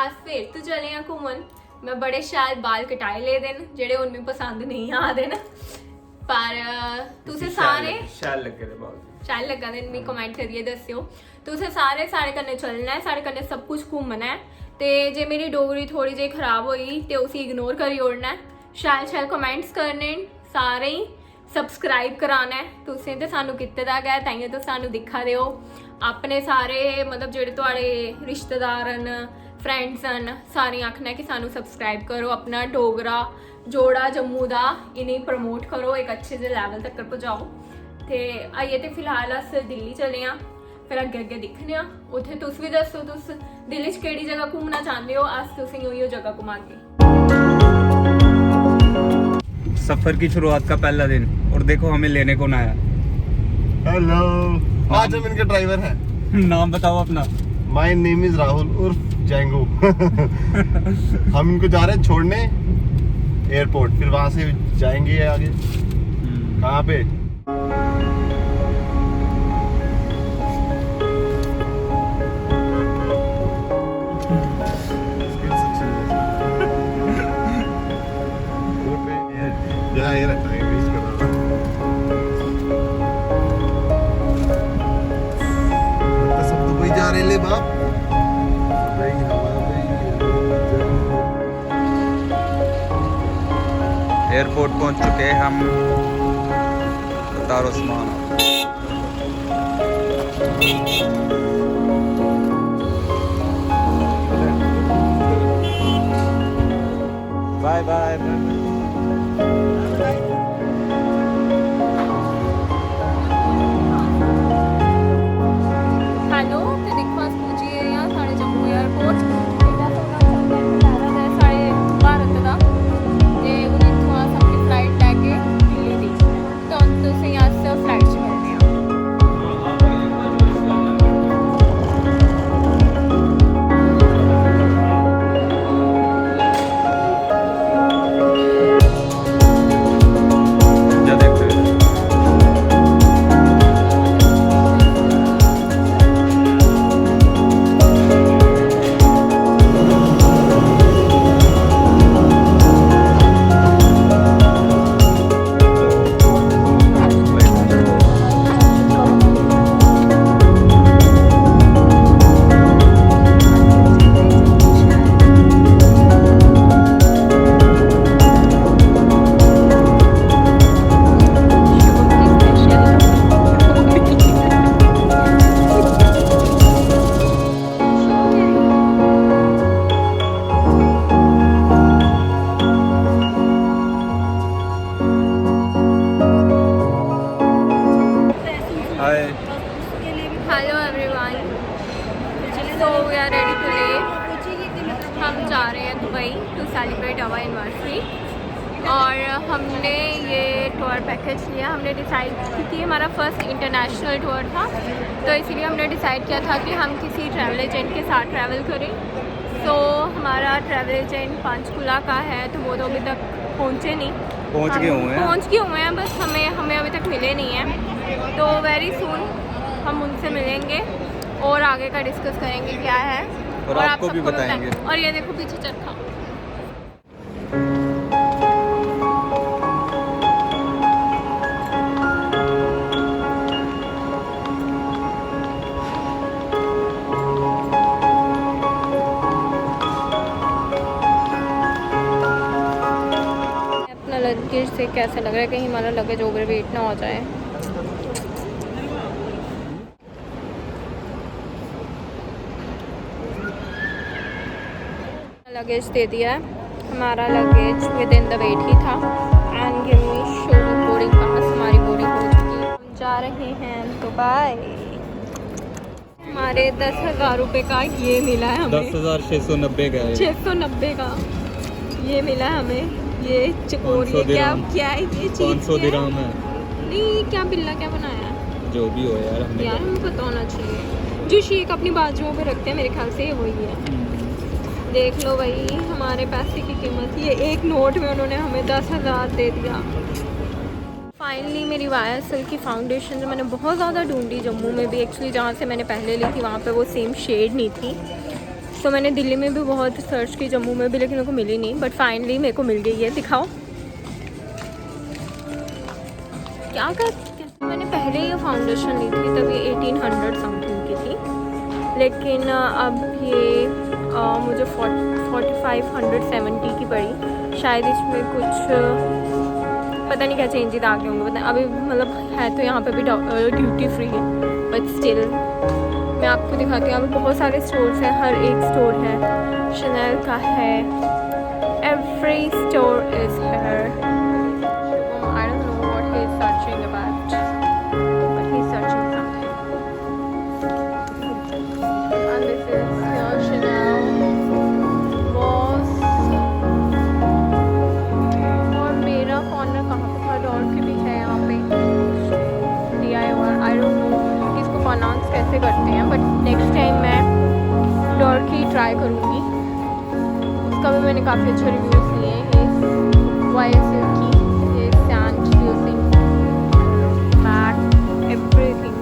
आज फिर तो चले हैं घूमन। मैं बड़े शायद बाल कटाए ले देन जेड़े उन्हें पसंद नहीं आते ना, पर तुसे सारे शैल लगे दे बाल, शैल लगा दे मी कमेंट करिए दस्सियो। तुसे सारे साढ़े कन्नै चलना है, साढ़े कन्नै सब कुछ घूमना है। ते जे मेरी डोगरी थोड़ी जी खराब हुई तो उसी इग्नोर करी ओड़ना है। शैल शैल कमेंट्स करने, सारे ही सबसक्राइब कराना है। तुसें ते सानू कीते दा गै, ताइयों तो सानू दिखा दे हो। अपने सारे मतलब जेड़े तुहाडे रिश्तेदार न, फ्रेंड्स न, सारे आखना है कि सानू सबसक्राइब करो। अपना डोगरा जोड़ा जम्मू दा इन्हें प्रमोट करो, एक अच्छे जे लैवल तक पहुँचाओ। ते आइए ते फिलहाल अस दिल्ली चले आं, फिर अग्गे अग्गे दिक्खने आं। उत्थे तुस भी दस्सो तुस दिल्ली च केड़ी जगह घूमना चाहते हो, अस तुसें उही जगह घुमागे। सफर की शुरुआत का पहला दिन और देखो हमें लेने कौन आया। हेलो, आज हम इनके ड्राइवर हैं। नाम बताओ अपना। माय नेम इज राहुल उर्फ जैंगो। हम इनको जा रहे हैं छोड़ने एयरपोर्ट, फिर वहां से जाएंगे आगे। कहाँ पे? ये रखा है इंग्लिश का नाम। तो सब दुबई जा रहे ले बाप। एयरपोर्ट पहुंच चुके हैं हम। उतारो सामान। Bye bye. हेलो, तो देखो अस पहुंची गए हैं साढ़े जम्मू एयरपोर्ट। इन्ना सोहना नज़ारा है साढ़े भारत का। ते हूँ इत्थों अस अपनी फ्लाइट लैके दिल्ली दी, तो तुसें अस फ्लाइट च मिलने आं। Hello everyone, so we are ready to leave. हम जा रहे हैं Dubai to celebrate our anniversary. और हमने ये टूर पैकेज लिया। हमने डिसाइड की कि हमारा फर्स्ट इंटरनेशनल टूर था, तो इसीलिए हमने डिसाइड किया था कि हम किसी ट्रैवल एजेंट के साथ ट्रैवल करें। तो हमारा ट्रैवल एजेंट पंचकुला का है, तो वो तो अभी तक पहुँचे नहीं। पहुँच गए हुए हैं, बस हमें अभी तक मिले नहीं हैं। तो वेरी सून हम उनसे मिलेंगे और आगे का डिस्कस करेंगे क्या है, और आपको भी बताएंगे। और ये देखो पीछे चरखा। अपना लगेज से कैसा लग रहा है, कहीं हमारा लगेज ओवरवेट ना हो जाए। लगेज दे दिया है, हमारा luggage within the weight ही था। And give me show boarding pass, हमारी बोर्डिंग हो चुकी है। हम जा रहे हैं दुबई। हमारे 10,000 रुपये का ये मिला है हमें। 10,690 का है। 690 का ये मिला हमें। ये चकोरी क्या है ये चीज़? 500 दिरहम है। नहीं, क्या बिल्ला क्या बनाया है? जो भी हो यार, हमें पता होना चाहिए। जो शेक अपनी बाजुओं पे रखते हैं, मेरे ख्याल से ये वही है। देख लो भाई, हमारे पैसे की कीमत। ये एक नोट में उन्होंने हमें 10,000 दे दिया। फाइनली मेरी YSL की फाउंडेशन जो मैंने बहुत ज़्यादा ढूंढी जम्मू में भी, एक्चुअली जहाँ से मैंने पहले ली थी वहाँ पे वो सेम शेड नहीं थी। तो मैंने दिल्ली में भी बहुत सर्च की, जम्मू में भी, लेकिन मेरे को मिली नहीं, बट फाइनली मेरे को मिल गई है। दिखाओ क्या कर, मैंने पहले ये फाउंडेशन ली थी तब ये 1800 समथिंग की थी, लेकिन अब ये मुझे 4570 की पड़ी। शायद इसमें कुछ पता नहीं क्या चेंजेस आ गए होंगे, पता अभी मतलब है तो यहाँ पे भी ड्यूटी फ्री है, बट स्टिल मैं आपको दिखाती हूँ। यहाँ पे बहुत सारे स्टोर्स हैं, हर एक स्टोर है, शनेल का है, every store is here. I don't know what he is searching about, but he's searching something. And this is Chanel, Boss, और मेरा कॉर्नर कहाँ पे था, डॉर की भी है यहाँ पे DIY। I don't know इसको प्रोनाउंस कैसे करते हैं, बट नेक्स्ट टाइम मैं डॉर की ट्राई करूँगी। उसका भी मैंने काफ़ी अच्छे रिव्यूज़ लिए हैं। YSL की sand using mat, everything.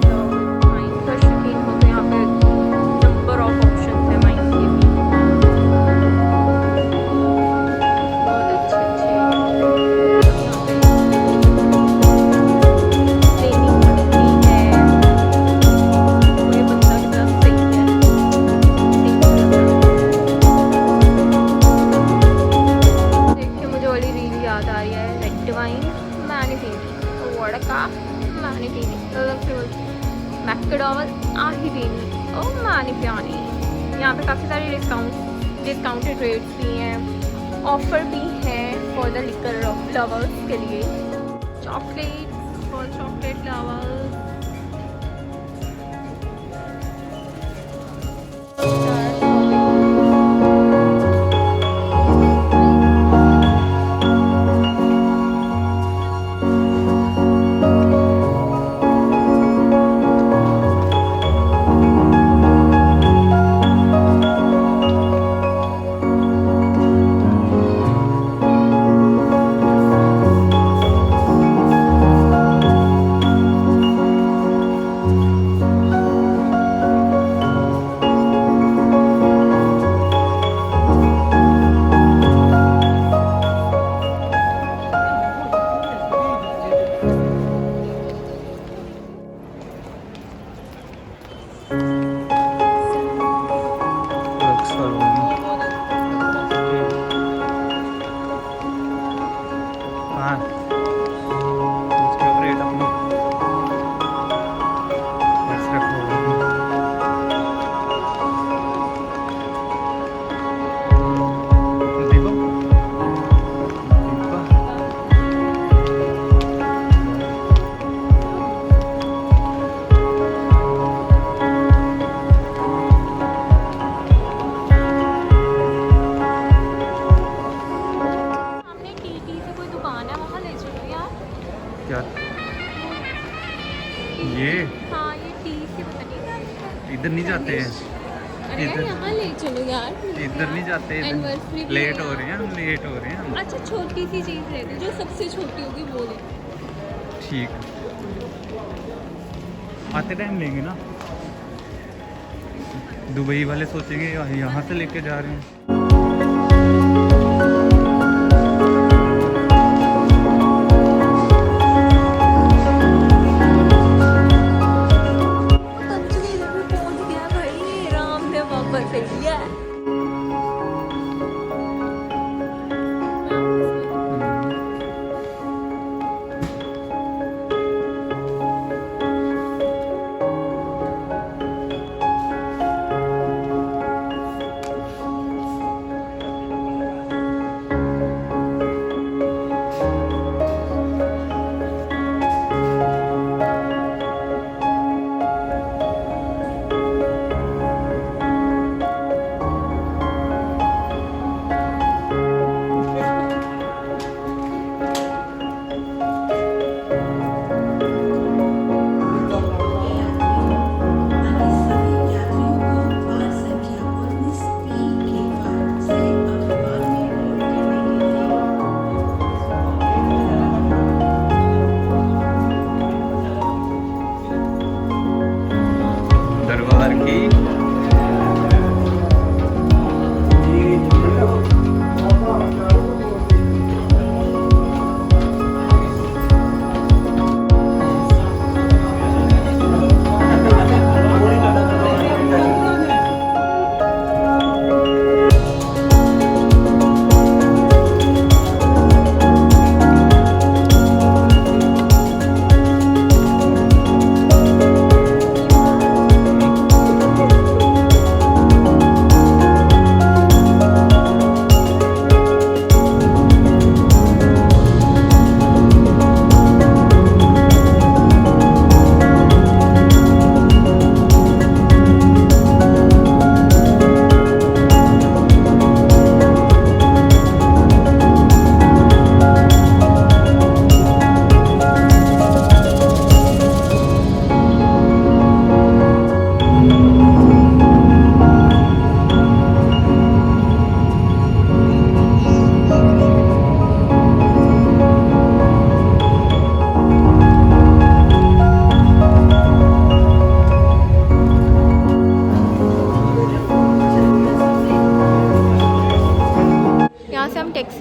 So mine का शौकीन हो तो यहाँ पे नंबर ऑफ ऑप्शंस है माइन के भी, बहुत अच्छे ट्रेनिंग भी है। और ये बंदा कितना सही है, मुझे वाली रील याद आ रही है, रेड वाइन मैंने पी ली, वोडका मैंने पी ली, मैकडॉवल आही पी ली, ओ मैंने पियानी। यहाँ पे काफ़ी सारे डिस्काउंटेड रेट्स भी हैं, ऑफर भी हैं फॉर द लिकर लवर्स के लिए, चॉकलेट फॉर चॉकलेट लवर्स। ये हाँ ये टी से पता नहीं, इधर नहीं जाते हैं, अरे यार यहाँ ले चलो यार, इधर नहीं जाते, Anniversary भी लेट है हो रहे हैं हम, लेट हो रहे हैं हम। अच्छा छोटी सी चीज़ ले दो, जो सबसे छोटी होगी वो ले। ठीक, आते टाइम लेंगे ना, दुबई वाले सोचेंगे यहाँ से लेके जा रहे हैं।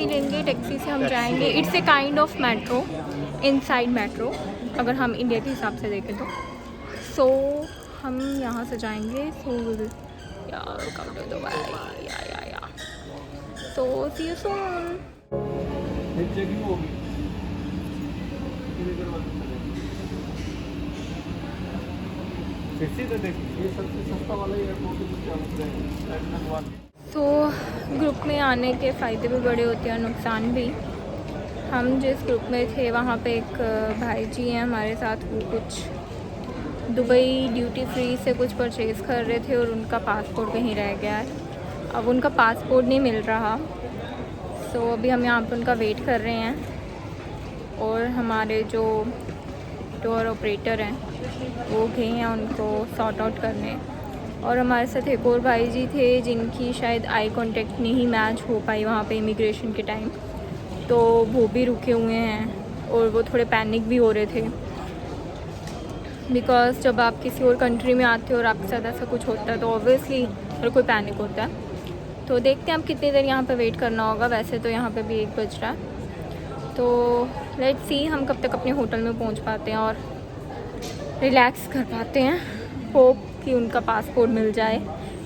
टैक्सी लेंगे, टैक्सी से हम जाएंगे। It's a kind of metro, inside metro अगर हम इंडिया के हिसाब से देखें तो। सो हम यहाँ से जाएंगे। सो कम टू दुबई या सो सी यू सून। तो ग्रुप में आने के फ़ायदे भी बड़े होते हैं और नुकसान भी। हम जिस ग्रुप में थे वहाँ पे एक भाई जी हैं हमारे साथ, वो कुछ दुबई ड्यूटी फ्री से कुछ परचेज़ कर रहे थे और उनका पासपोर्ट कहीं रह गया है। अब उनका पासपोर्ट नहीं मिल रहा। सो अभी हम यहाँ पर उनका वेट कर रहे हैं और हमारे जो टूर ऑपरेटर हैं वो गए हैं उनको सॉर्ट आउट करने। और हमारे साथ एक और भाई जी थे जिनकी शायद आई कांटेक्ट नहीं मैच हो पाई वहाँ पे इमिग्रेशन के टाइम, तो वो भी रुके हुए हैं और वो थोड़े पैनिक भी हो रहे थे। बिकॉज़ जब आप किसी और कंट्री में आते हो और आपके साथ ऐसा कुछ होता है तो ऑब्वियसली हर कोई पैनिक होता है। तो देखते हैं आप कितनी देर यहाँ पे वेट करना होगा। वैसे तो यहाँ पे भी 1 बज रहा है, तो लेट्स सी हम कब तक अपने होटल में पहुँच पाते हैं और रिलैक्स कर पाते हैं। होप कि उनका पासपोर्ट मिल जाए,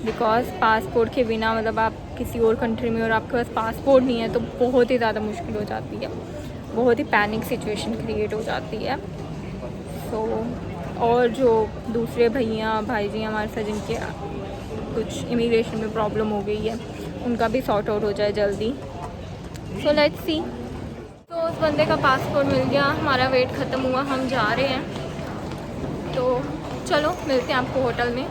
बिकॉज़ पासपोर्ट के बिना मतलब आप किसी और कंट्री में और आपके पास पासपोर्ट नहीं है तो बहुत ही ज़्यादा मुश्किल हो जाती है, बहुत ही पैनिक सिचुएशन क्रिएट हो जाती है। तो और जो दूसरे भैया भाई जी हमारे साथ जिनके कुछ इमिग्रेशन में प्रॉब्लम हो गई है, उनका भी सॉर्ट आउट हो जाए जल्दी। So let's see. तो उस बंदे का पासपोर्ट मिल गया, हमारा वेट ख़त्म हुआ, हम जा रहे हैं। तो चलो मिलते हैं आपको होटल में।